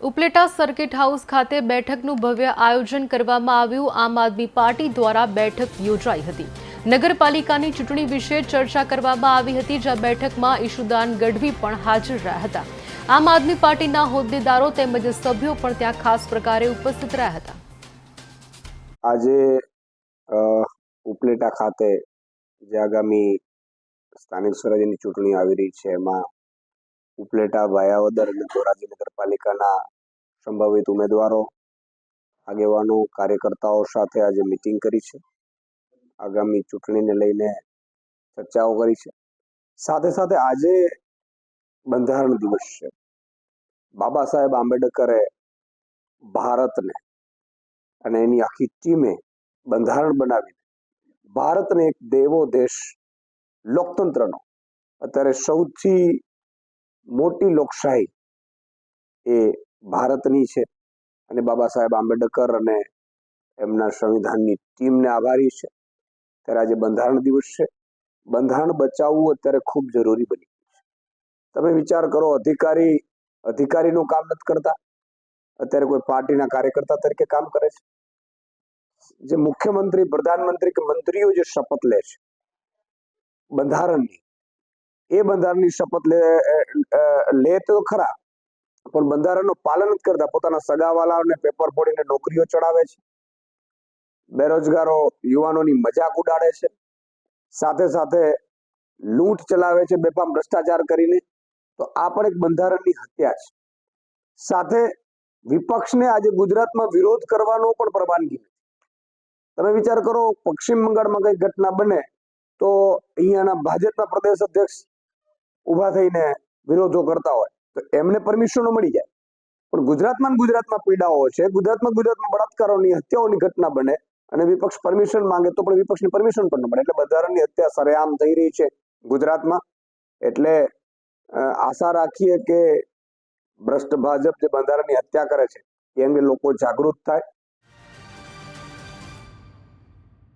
Upleta circuit house ખાતે બેઠકનું ભવ્ય આયોજન કરવામાં આવ્યું। આમ આદમી પાર્ટી દ્વારા બેઠક યોજાઈ હતી। નગરપાલિકાની ચૂંટણી વિશે ચર્ચા કરવામાં આવી હતી, જ્યાં બેઠકમાં ઈશુદાન ગઢવી પણ હાજર રહ્યા હતા। આમ આદમી પાર્ટીના હોદ્દેદારો તેમજ સભ્યો પણ ત્યાં ખાસ પ્રકારે ઉપસ્થિત રહ્યા હતા। આજે ઉપલેટા ખાતે જે આગામી સ્થાનિક સ્વરાજ્યની ચૂંટણી આવી રહી છે, એમાં ઉપલેટા, ભાયાવદર અને ધોરાજી નગરપાલિકાના સંભવિત ઉમેદવારો, આગેવાનો, કાર્યકર્તાઓ સાથે આજે મિટિંગ કરી છે। આગામી ચૂંટણીને લઈને ચર્ચાઓ કરી છે। સાથે સાથે આજે બંધારણ દિવસ છે। બાબા સાહેબ આંબેડકરે ભારતને અને એની આખી ટીમે બંધારણ બનાવીને ભારતને એક દેવો દેશ, લોકતંત્રનો, અત્યારે સૌથી મોટી લોકશાહી એ ભારતની છે અને બાબા સાહેબ આંબેડકર અને એમના સંવિધાનની ટીમને આભારી છે। ત્યારે આજે બંધારણ દિવસ છે। બંધારણ બચાવવું અત્યારે ખૂબ જરૂરી બની ગયું છે। તમે વિચાર કરો, અધિકારીનું કામ નથી કરતા, અત્યારે કોઈ પાર્ટીના કાર્યકર્તા તરીકે કામ કરે છે। જે મુખ્યમંત્રી, પ્રધાનમંત્રી કે મંત્રીઓ જે શપથ લે છે બંધારણની, એ બંધારણની શપથ લે તો ખરા, પણ બંધારણનું પાલન નથી કરતા। પોતાના સગાવાલાઓને પેપર ફોડીને નોકરીઓ ચડાવે છે, બેરોજગારો યુવાનોની મજાક ઉડાડે છે, સાથે સાથે લૂંટ ચલાવે છે બેફામ ભ્રષ્ટાચાર કરીને। તો આ પણ એક બંધારણની હત્યા છે। સાથે વિપક્ષને આજે ગુજરાતમાં વિરોધ કરવાનો પણ પરવાનગી નથી। તમે વિચાર કરો, પશ્ચિમ બંગાળમાં કઈ ઘટના બને તો અહીંયાના ભાજપના પ્રદેશ અધ્યક્ષ ઉભા થઈને વિરોધો કરતા હોય તો એમને પરમિશનો મળી જાય, પણ ગુજરાતમાં પીડાઓ છે, ગુજરાતમાં બળાત્કારોની, હત્યાઓની ઘટના બને અને વિપક્ષ પરમિશન માંગે તો પણ વિપક્ષની પરમિશન પણ ન મળે। એટલે બંધારણની હત્યા સરેઆમ થઈ રહી છે ગુજરાતમાં। એટલે આશા રાખીએ કે ભ્રષ્ટ ભાજપ જે બંધારણની હત્યા કરે છે એ અંગે લોકો જાગૃત થાય